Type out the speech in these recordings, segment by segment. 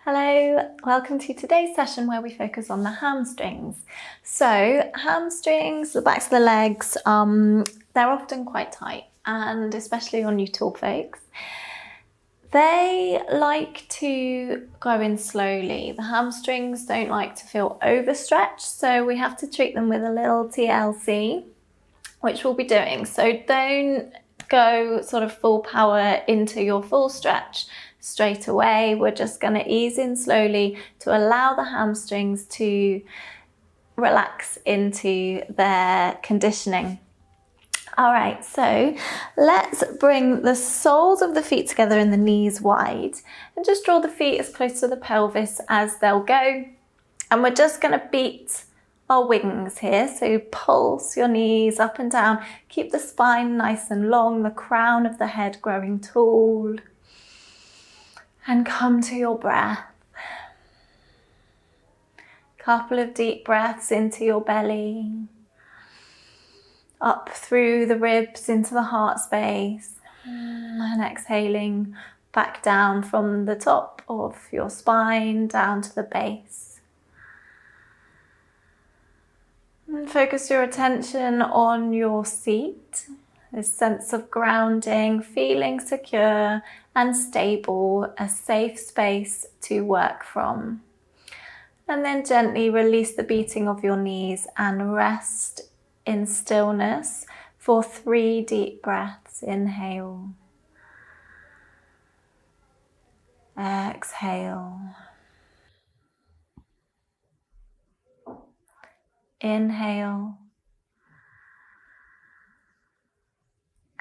Hello, welcome to today's session where we focus on the hamstrings. So hamstrings, the backs of the legs, they're often quite tight, and especially on you tall folks. They like to go in slowly. The hamstrings don't like to feel overstretched, so we have to treat them with a little TLC, which we'll be doing. So don't go sort of full power into your full stretch straight away. We're just going to ease in slowly to allow the hamstrings to relax into their conditioning. All right, so let's bring the soles of the feet together and the knees wide, and just draw the feet as close to the pelvis as they'll go. And we're just going to beat our wings here, so pulse your knees up and down, keep the spine nice and long, the crown of the head growing tall, and come to your breath. Couple of deep breaths into your belly, up through the ribs into the heart space, and exhaling back down from the top of your spine down to the base. And focus your attention on your seat, this sense of grounding, feeling secure and stable, a safe space to work from. And then gently release the beating of your knees and rest in stillness for 3 deep breaths. Inhale. Exhale. Inhale.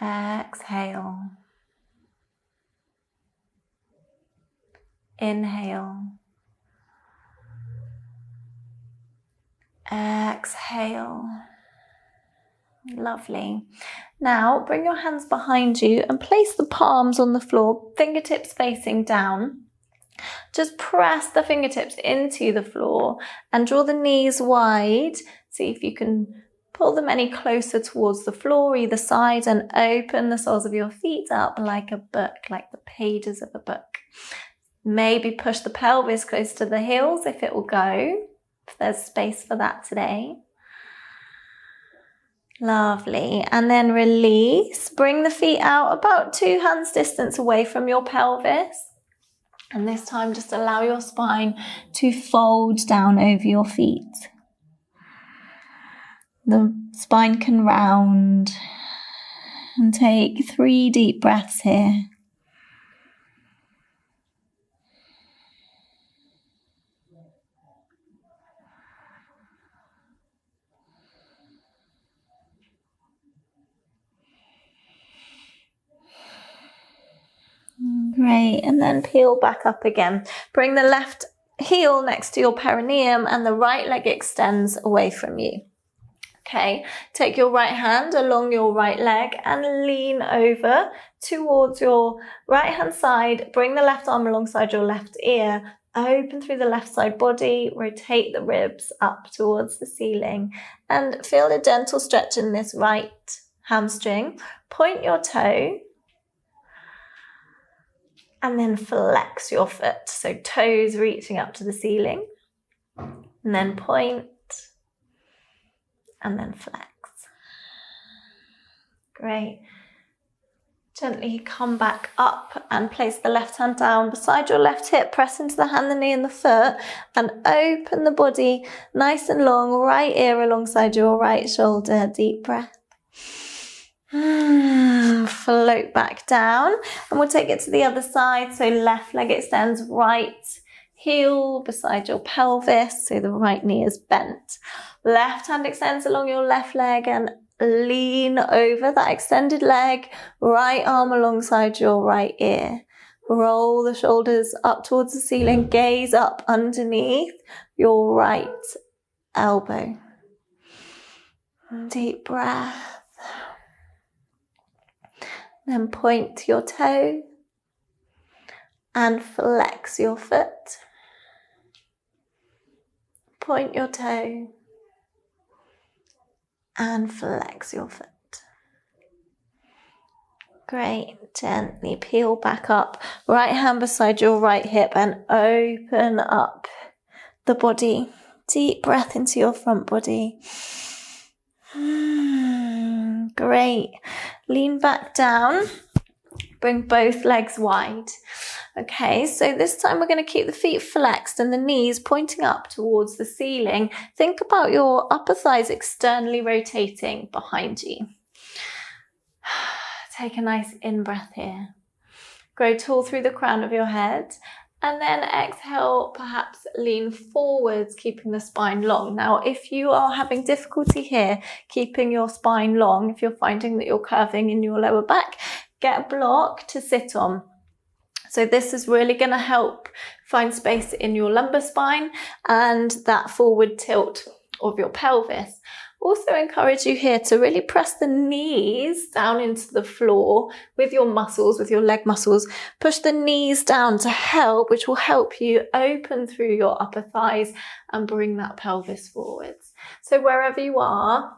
Exhale. Inhale. Exhale. Lovely. Now bring your hands behind you and place the palms on the floor, fingertips facing down. Just press the fingertips into the floor and draw the knees wide. See if you can pull them any closer towards the floor either side, and open the soles of your feet up like a book, like the pages of a book. Maybe push the pelvis close to the heels if it will go, if there's space for that today. Lovely. And then release. Bring the feet out about 2 hands distance away from your pelvis. And this time just allow your spine to fold down over your feet. The spine can round. And take 3 deep breaths here. Great, and then peel back up again. Bring the left heel next to your perineum and the right leg extends away from you. Okay, take your right hand along your right leg and lean over towards your right hand side. Bring the left arm alongside your left ear. Open through the left side body. Rotate the ribs up towards the ceiling and feel a gentle stretch in this right hamstring. Point your toe. And then flex your foot, so toes reaching up to the ceiling. And then point, and then flex. Great. Gently come back up and place the left hand down beside your left hip. Press into the hand, the knee and the foot. And open the body nice and long, right ear alongside your right shoulder. Deep breath. Float back down, and we'll take it to the other side. So left leg extends, right heel beside your pelvis, so the right knee is bent. Left hand extends along your left leg and lean over that extended leg. Right arm alongside your right ear. Roll the shoulders up towards the ceiling. Gaze up underneath your right elbow. Deep breath. Then point your toe and flex your foot. Point your toe and flex your foot. Great. Gently peel back up. Right hand beside your right hip and open up the body. Deep breath into your front body. Great. Lean back down. Bring both legs wide. Okay, so this time we're going to keep the feet flexed and the knees pointing up towards the ceiling. Think about your upper thighs externally rotating behind you. Take a nice in-breath here. Grow tall through the crown of your head. And then exhale, perhaps lean forwards, keeping the spine long. Now, if you are having difficulty here, keeping your spine long, if you're finding that you're curving in your lower back, get a block to sit on. So this is really going to help find space in your lumbar spine and that forward tilt of your pelvis. Also encourage you here to really press the knees down into the floor with your muscles, with your leg muscles. Push the knees down to help, which will help you open through your upper thighs and bring that pelvis forwards. So wherever you are,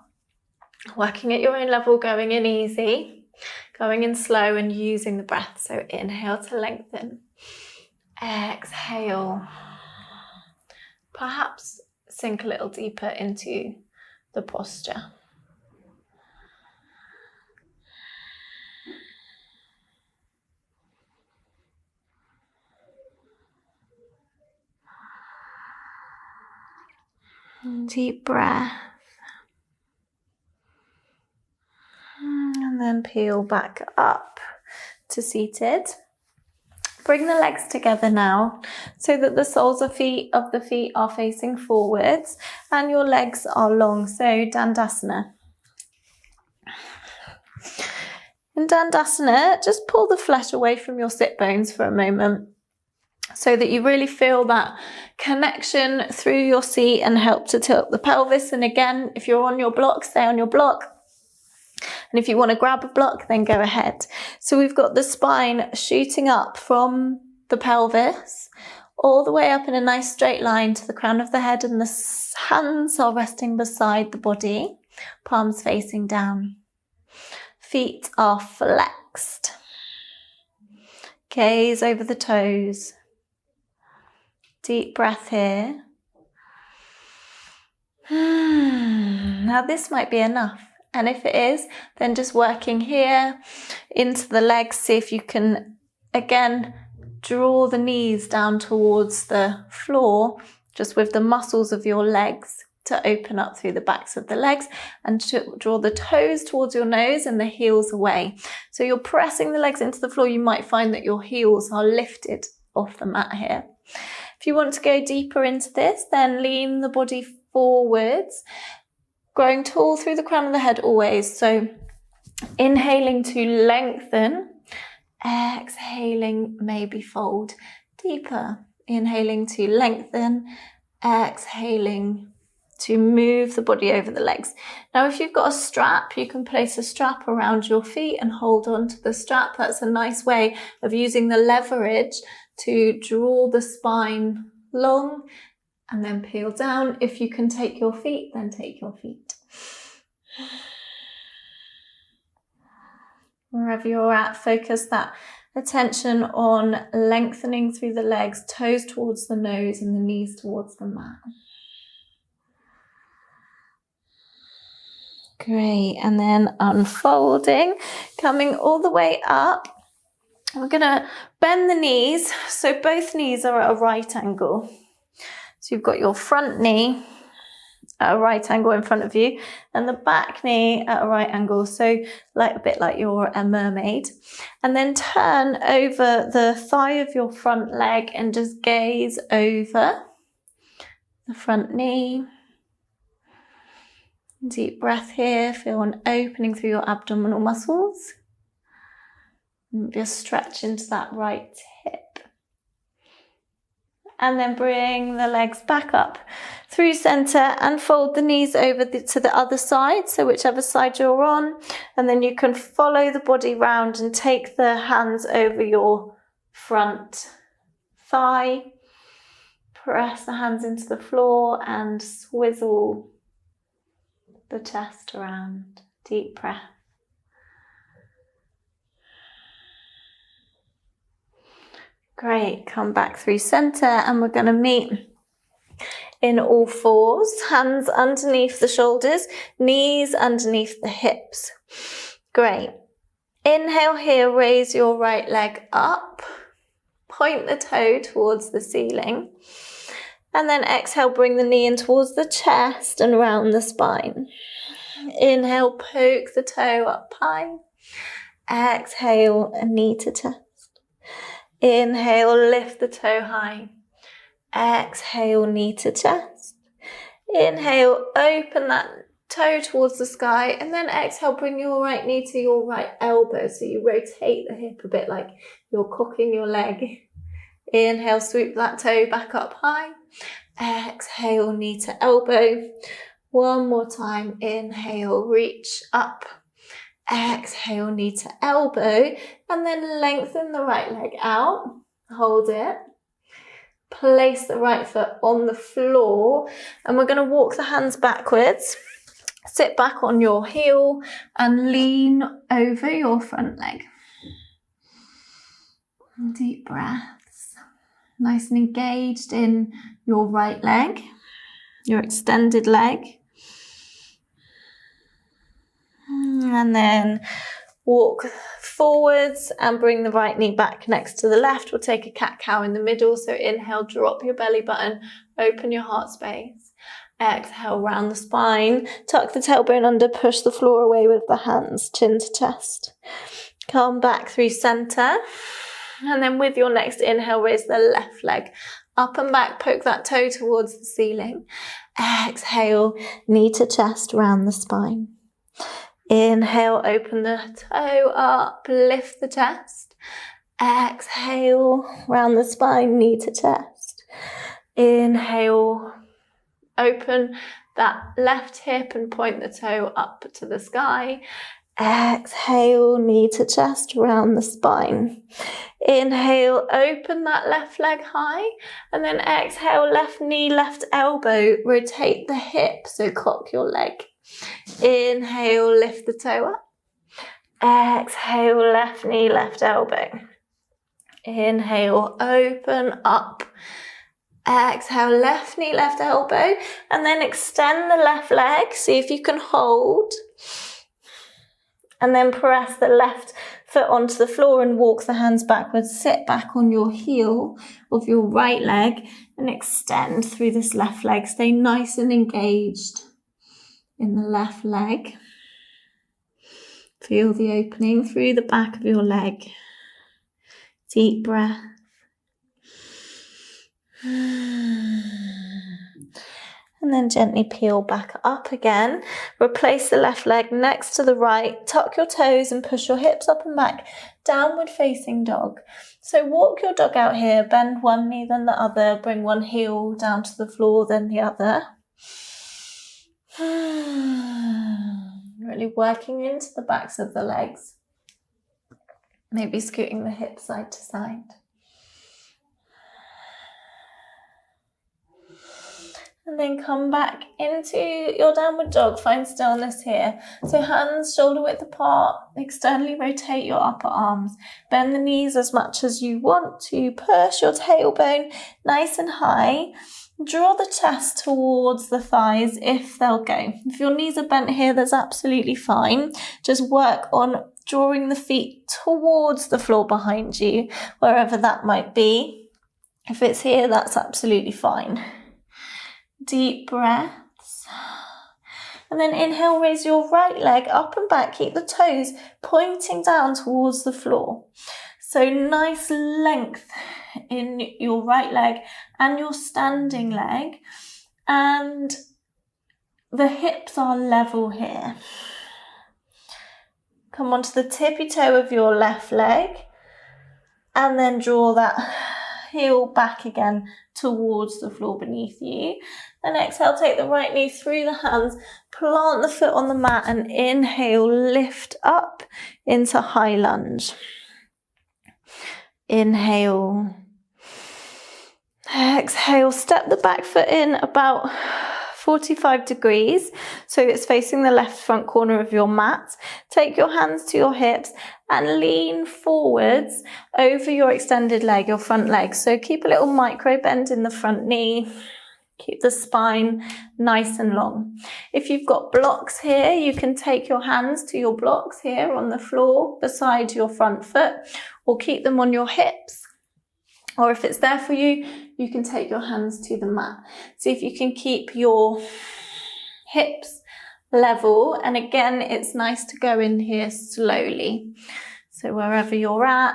working at your own level, going in easy, going in slow and using the breath. So inhale to lengthen. Exhale. Perhaps sink a little deeper into the posture. Deep breath. And then peel back up to seated. Bring the legs together now so that the soles of the feet are facing forwards and your legs are long. So Dandasana. In Dandasana, just pull the flesh away from your sit bones for a moment so that you really feel that connection through your seat and help to tilt the pelvis. And again, if you're on your block, stay on your block. And if you want to grab a block, then go ahead. So we've got the spine shooting up from the pelvis, all the way up in a nice straight line to the crown of the head, and the hands are resting beside the body, palms facing down. Feet are flexed. Gaze over the toes. Deep breath here. Now this might be enough. And if it is, then just working here into the legs. See if you can, again, draw the knees down towards the floor, just with the muscles of your legs to open up through the backs of the legs, and to draw the toes towards your nose and the heels away. So you're pressing the legs into the floor. You might find that your heels are lifted off the mat here. If you want to go deeper into this, then lean the body forwards, growing tall through the crown of the head always. So inhaling to lengthen, exhaling, maybe fold deeper. Inhaling to lengthen, exhaling to move the body over the legs. Now, if you've got a strap, you can place a strap around your feet and hold on to the strap. That's a nice way of using the leverage to draw the spine long and then peel down. If you can take your feet, then take your feet. Wherever you're at, focus that attention on lengthening through the legs, toes towards the nose and the knees towards the mat. Great, and then unfolding, coming all the way up. We're gonna bend the knees, so both knees are at a right angle. So you've got your front knee at a right angle in front of you and the back knee at a right angle, so like a bit like you're a mermaid. And then turn over the thigh of your front leg and just gaze over the front knee. Deep breath here, feel an opening through your abdominal muscles. And just stretch into that right hip. And then bring the legs back up through center and fold the knees over to the other side, so whichever side you're on. And then you can follow the body round and take the hands over your front thigh. Press the hands into the floor and swizzle the chest around. Deep breath. Great, come back through center and we're going to meet in all fours, hands underneath the shoulders, knees underneath the hips. Great. Inhale here, raise your right leg up, point the toe towards the ceiling, and then exhale, bring the knee in towards the chest and round the spine. Inhale, poke the toe up high. Exhale, a knee to chest. Inhale, lift the toe high. Exhale, knee to chest. Inhale, open that toe towards the sky, and then exhale, bring your right knee to your right elbow. So you rotate the hip a bit like you're cocking your leg. Inhale, swoop that toe back up high. Exhale, knee to elbow. One more time. Inhale, reach up. Exhale, knee to elbow. And then lengthen the right leg out. Hold it. Place the right foot on the floor. And we're going to walk the hands backwards. Sit back on your heel and lean over your front leg. Deep breaths. Nice and engaged in your right leg, your extended leg. And then walk forwards and bring the right knee back next to the left. We'll take a cat-cow in the middle. So inhale, drop your belly button, open your heart space. Exhale, round the spine, tuck the tailbone under, push the floor away with the hands, chin to chest. Come back through center. And then with your next inhale, raise the left leg up and back, poke that toe towards the ceiling. Exhale, knee to chest, round the spine. Inhale, open the toe up, lift the chest. Exhale, round the spine, knee to chest. Inhale, open that left hip and point the toe up to the sky. Exhale, knee to chest, round the spine. Inhale, open that left leg high. And then exhale, left knee, left elbow. Rotate the hip, so cock your leg. Inhale, lift the toe up. Exhale, left knee, left elbow. Inhale, open up. Exhale, left knee, left elbow. And then extend the left leg. See if you can hold. And then press the left foot onto the floor and walk the hands backwards. Sit back on your heel of your right leg and extend through this left leg. Stay nice and engaged in the left leg. Feel the opening through the back of your leg. Deep breath. And then gently peel back up again. Replace the left leg next to the right. Tuck your toes and push your hips up and back. Downward facing dog. So walk your dog out here. Bend one knee, then the other. Bring one heel down to the floor, then the other. Really working into the backs of the legs. Maybe scooting the hips side to side. And then come back into your downward dog. Find stillness here. So hands shoulder width apart. Externally rotate your upper arms. Bend the knees as much as you want to. Push your tailbone nice and high. Draw the chest towards the thighs if they'll go. If your knees are bent here, that's absolutely fine. Just work on drawing the feet towards the floor behind you, wherever that might be. If it's here, that's absolutely fine. Deep breaths. And then inhale, raise your right leg up and back. Keep the toes pointing down towards the floor. So nice length in your right leg and your standing leg. And the hips are level here. Come onto the tippy toe of your left leg. And then draw that heel back again towards the floor beneath you. Then exhale, take the right knee through the hands, plant the foot on the mat and inhale, lift up into high lunge. Inhale. Exhale, step the back foot in about 45 degrees, so it's facing the left front corner of your mat. Take your hands to your hips and lean forwards over your extended leg, your front leg. So keep a little micro bend in the front knee. Keep the spine nice and long. If you've got blocks here, you can take your hands to your blocks here on the floor beside your front foot, or keep them on your hips. Or if it's there for you, you can take your hands to the mat. See if you can keep your hips level. And again, it's nice to go in here slowly. So wherever you're at,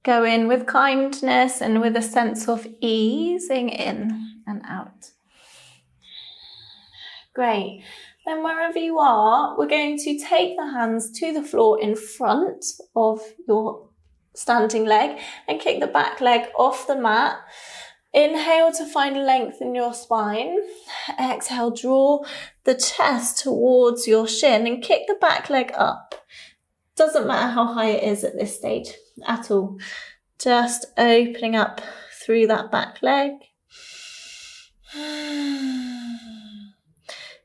go in with kindness and with a sense of easing in and out. Great. Then wherever you are, we're going to take the hands to the floor in front of your standing leg and kick the back leg off the mat. Inhale to find length in your spine. Exhale, draw the chest towards your shin and kick the back leg up. Doesn't matter how high it is at this stage at all. Just opening up through that back leg.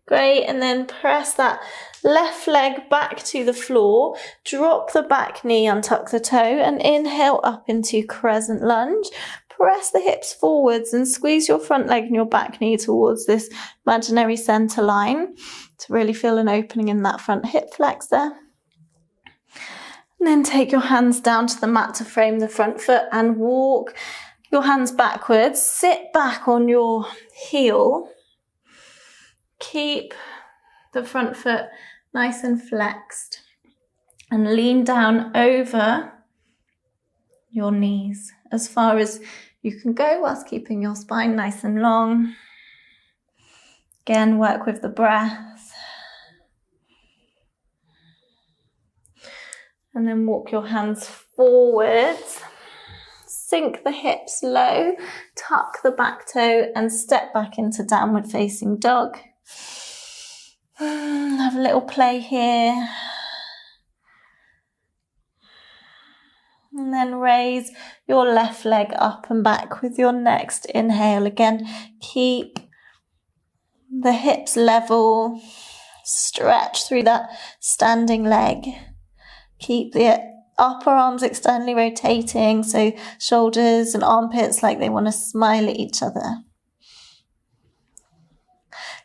Great, and then press that left leg back to the floor, drop the back knee, untuck the toe, and inhale up into Crescent Lunge. Press the hips forwards and squeeze your front leg and your back knee towards this imaginary center line to really feel an opening in that front hip flexor. And then take your hands down to the mat to frame the front foot and walk your hands backwards. Sit back on your heel. Keep the front foot nice and flexed and lean down over your knees as far as you can go whilst keeping your spine nice and long. Again, work with the breath. And then walk your hands forwards. Sink the hips low, tuck the back toe and step back into downward facing dog. Have a little play here. And then raise your left leg up and back with your next inhale. Again, keep the hips level. Stretch through that standing leg. Keep the upper arms externally rotating, so shoulders and armpits like they want to smile at each other.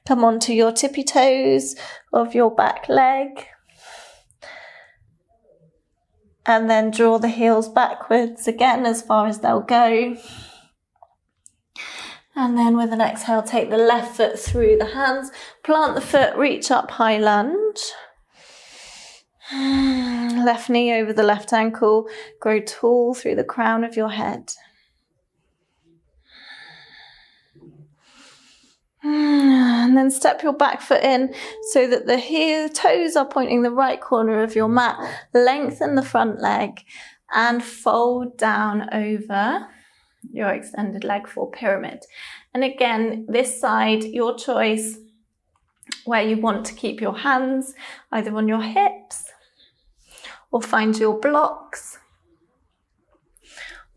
Come onto your tippy toes of your back leg. And then draw the heels backwards again as far as they'll go. And then with an exhale, take the left foot through the hands. Plant the foot, reach up, high lunge. Left knee over the left ankle. Grow tall through the crown of your head. And then step your back foot in so that the toes are pointing the right corner of your mat. Lengthen the front leg and fold down over your extended leg for pyramid. And again, this side, your choice, where you want to keep your hands either on your hips or find your blocks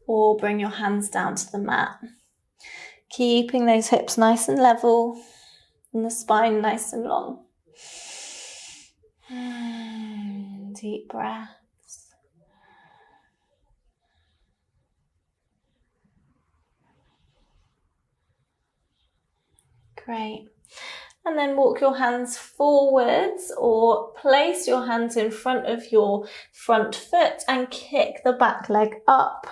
or bring your hands down to the mat. Keeping those hips nice and level and the spine nice and long. Deep breaths. Great. And then walk your hands forwards or place your hands in front of your front foot and kick the back leg up.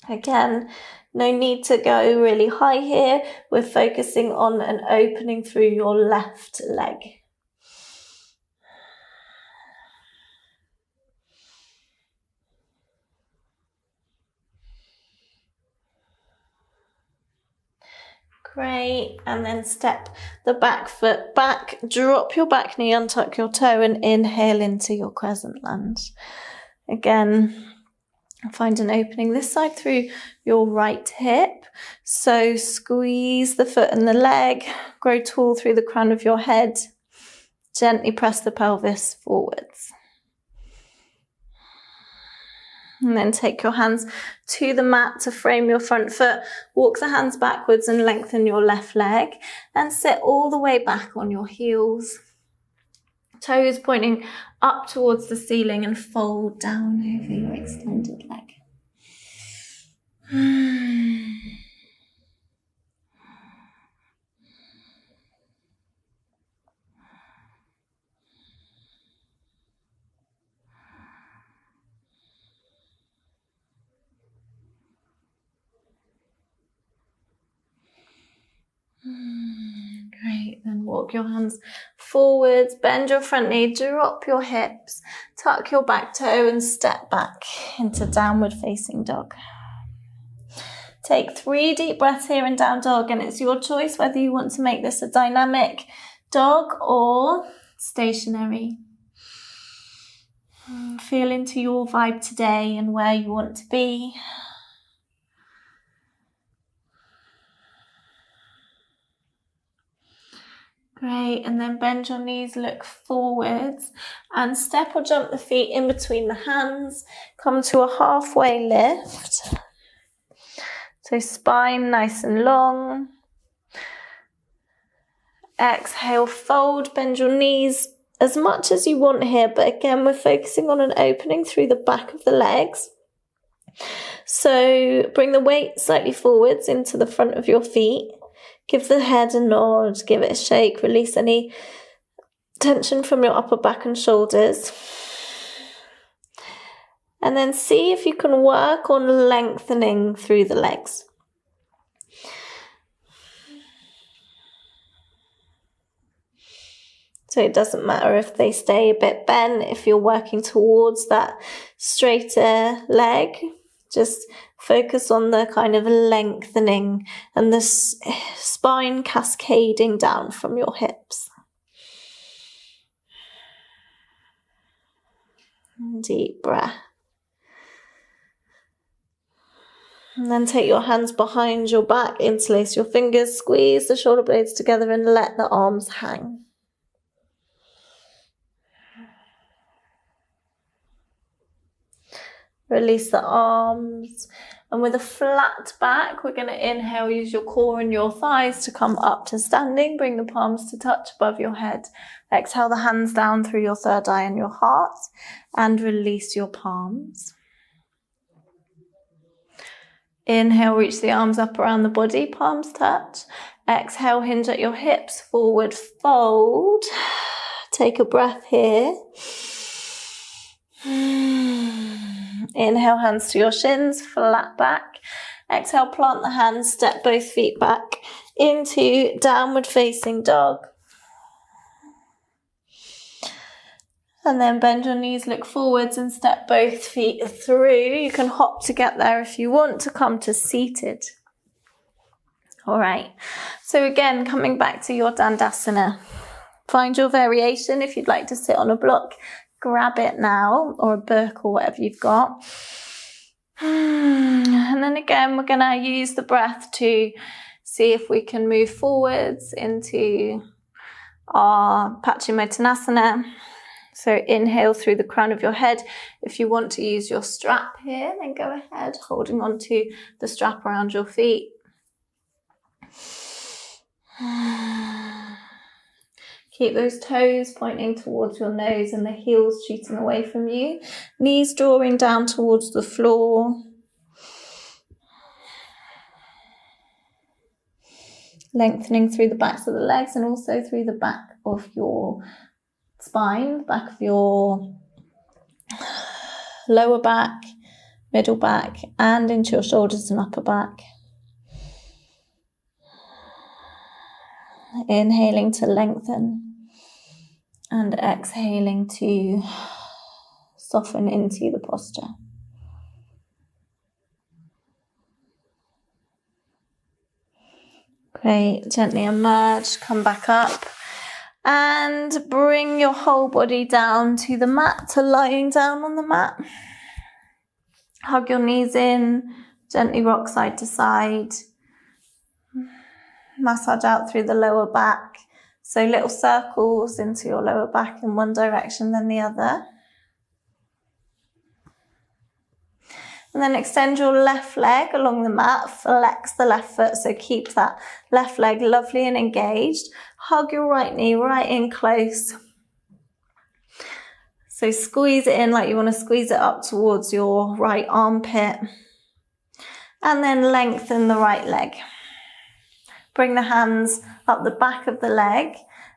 Again, no need to go really high here. We're focusing on an opening through your left leg. Great, and then step the back foot back, drop your back knee, untuck your toe and inhale into your Crescent Lunge. Again, find an opening this side through your right hip. So squeeze the foot and the leg, grow tall through the crown of your head. Gently press the pelvis forwards. And then take your hands to the mat to frame your front foot. Walk the hands backwards and lengthen your left leg. And sit all the way back on your heels. Toes pointing up towards the ceiling and fold down over your extended leg. Great, then walk your hands forwards, bend your front knee, drop your hips, tuck your back toe and step back into downward facing dog. Take 3 deep breaths here in down dog, and it's your choice whether you want to make this a dynamic dog or stationary. Feel into your vibe today and where you want to be. Great, and then bend your knees, look forwards and step or jump the feet in between the hands. Come to a halfway lift. So spine nice and long. Exhale, fold, bend your knees as much as you want here, but again, we're focusing on an opening through the back of the legs. So bring the weight slightly forwards into the front of your feet. Give the head a nod, give it a shake, release any tension from your upper back and shoulders. And then see if you can work on lengthening through the legs. So it doesn't matter if they stay a bit bent, if you're working towards that straighter leg, just focus on the kind of lengthening and the spine cascading down from your hips. Deep breath. And then take your hands behind your back, interlace your fingers, squeeze the shoulder blades together and let the arms hang. Release the arms. And with a flat back, we're going to inhale, use your core and your thighs to come up to standing. Bring the palms to touch above your head. Exhale the hands down through your third eye and your heart. And release your palms. Inhale, reach the arms up around the body, palms touch. Exhale, hinge at your hips, forward fold. Take a breath here. Inhale, hands to your shins, flat back. Exhale, plant the hands, step both feet back into downward facing dog. And then bend your knees, look forwards and step both feet through. You can hop to get there if you want to come to seated. All right. So again, coming back to your Dandasana. Find your variation. If you'd like to sit on a block, grab it now, or a book or whatever you've got. And then again, we're going to use the breath to see if we can move forwards into our Paschimottanasana. So inhale through the crown of your head. If you want to use your strap here, then go ahead, holding on to the strap around your feet. Keep those toes pointing towards your nose and the heels shooting away from you. Knees drawing down towards the floor. Lengthening through the backs of the legs and also through the back of your spine, back of your lower back, middle back, and into your shoulders and upper back. Inhaling to lengthen and exhaling to soften into the posture. Great, gently emerge, come back up and bring your whole body down to the mat, to lying down on the mat. Hug your knees in, gently rock side to side. Massage out through the lower back. So little circles into your lower back in one direction then the other. And then extend your left leg along the mat, flex the left foot, so keep that left leg lovely and engaged. Hug your right knee right in close. So squeeze it in like you want to squeeze it up towards your right armpit. And then lengthen the right leg. Bring the hands up the back of the leg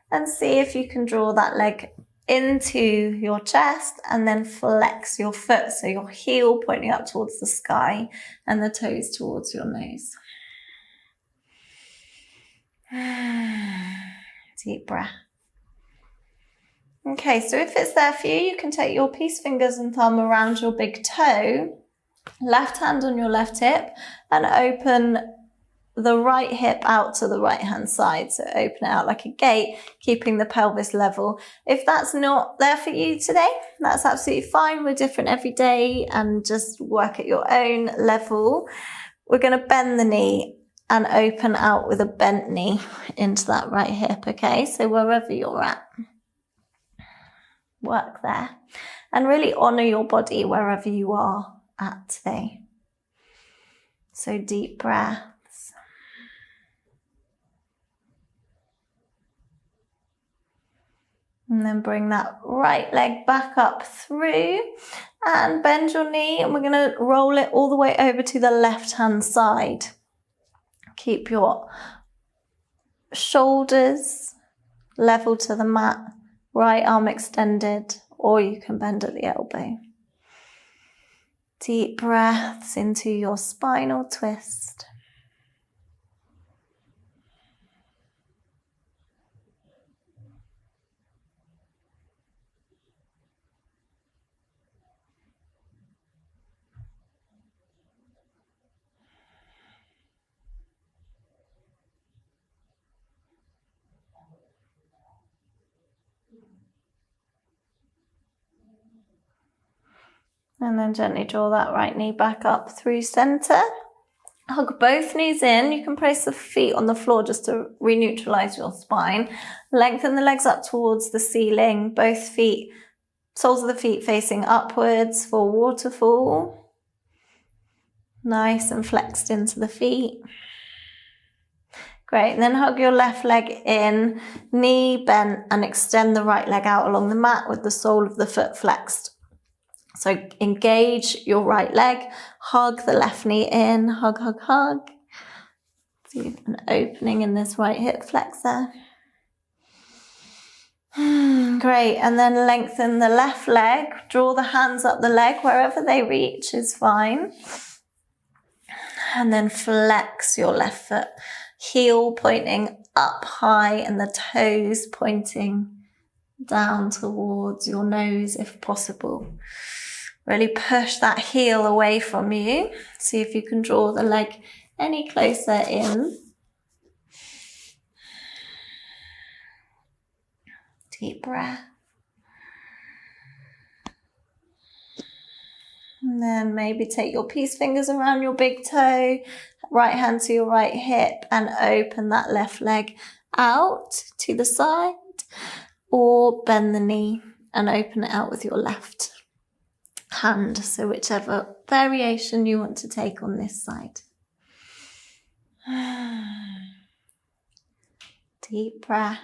and see if you can draw that leg into your chest and then flex your foot. So your heel pointing up towards the sky and the toes towards your nose. Deep breath. Okay, so if it's there for you, you can take your peace fingers and thumb around your big toe, left hand on your left hip, and open the right hip out to the right hand side. So open it out like a gate, keeping the pelvis level. If that's not there for you today, that's absolutely fine. We're different every day and just work at your own level. We're going to bend the knee and open out with a bent knee into that right hip. Okay, so wherever you're at, work there and really honor your body wherever you are at today. So deep breaths. And then bring that right leg back up through and bend your knee, and we're going to roll it all the way over to the left hand side. Keep your shoulders level to the mat, right arm extended, or you can bend at the elbow. Deep breaths into your spinal twist. And then gently draw that right knee back up through center. Hug both knees in. You can place the feet on the floor just to re-neutralize your spine. Lengthen the legs up towards the ceiling. Both feet, soles of the feet facing upwards for waterfall. Nice and flexed into the feet. Great, and then hug your left leg in, knee bent, and extend the right leg out along the mat with the sole of the foot flexed. So engage your right leg, hug the left knee in, hug, hug, hug. See an opening in this right hip flexor. Great, and then lengthen the left leg, draw the hands up the leg, wherever they reach is fine. And then flex your left foot, heel pointing up high and the toes pointing down towards your nose if possible. Really push that heel away from you. See if you can draw the leg any closer in. Deep breath. And then maybe take your peace fingers around your big toe, right hand to your right hip, and open that left leg out to the side, or bend the knee and open it out with your left hand. So whichever variation you want to take on this side. Deep breaths.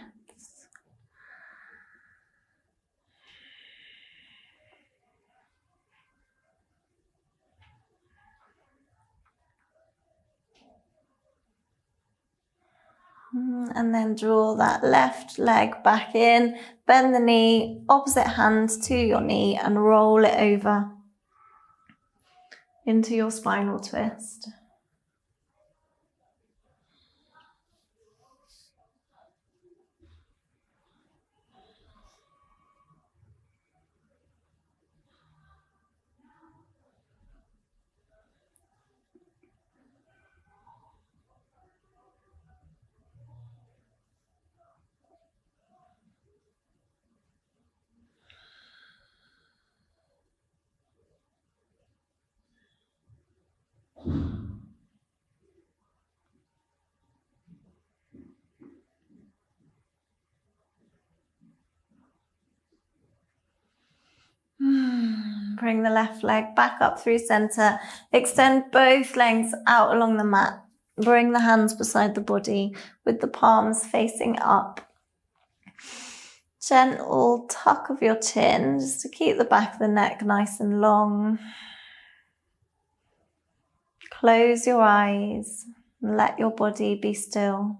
And then draw that left leg back in, bend the knee, opposite hand to your knee, and roll it over into your spinal twist. Bring the left leg back up through center. Extend both legs out along the mat. Bring the hands beside the body with the palms facing up. Gentle tuck of your chin just to keep the back of the neck nice and long. Close your eyes and let your body be still.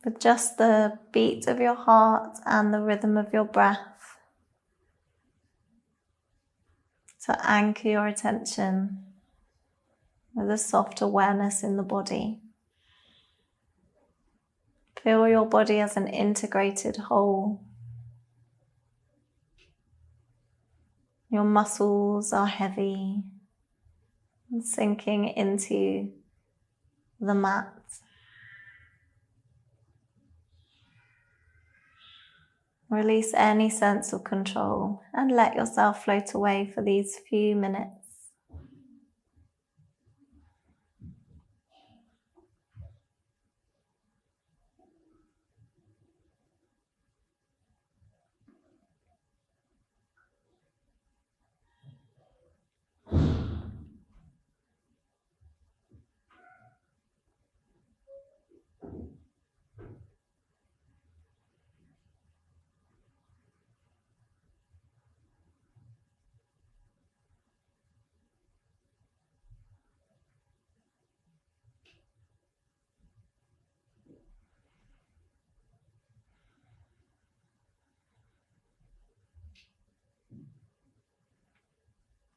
With just the beat of your heart and the rhythm of your breath to anchor your attention with a soft awareness in the body. Feel your body as an integrated whole. Your muscles are heavy and sinking into the mat. Release any sense of control and let yourself float away for these few minutes.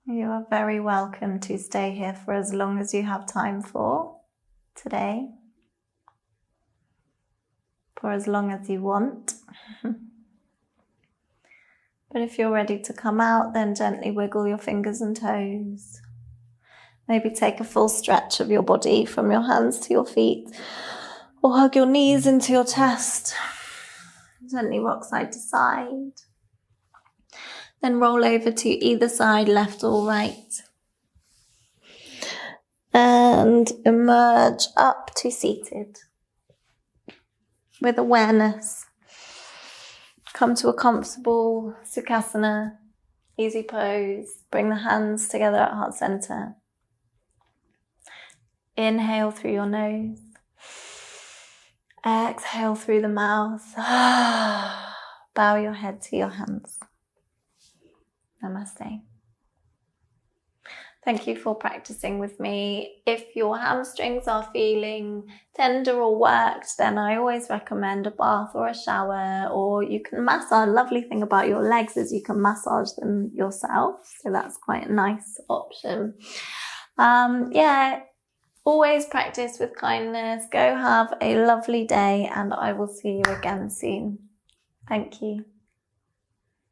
You are very welcome to stay here for as long as you have time for today, for as long as you want. But if you're ready to come out, then gently wiggle your fingers and toes. Maybe take a full stretch of your body from your hands to your feet, or hug your knees into your chest. Gently rock side to side. Then roll over to either side, left or right. And emerge up to seated. With awareness, come to a comfortable Tsukasana, easy pose. Bring the hands together at heart center. Inhale through your nose. Exhale through the mouth. Bow your head to your hands. Namaste. Thank you for practicing with me. If your hamstrings are feeling tender or worked, then I always recommend a bath or a shower, or you can massage. Lovely thing about your legs is you can massage them yourself, so that's quite a nice option. Always practice with kindness. Go have a lovely day, and I will see you again soon. Thank you.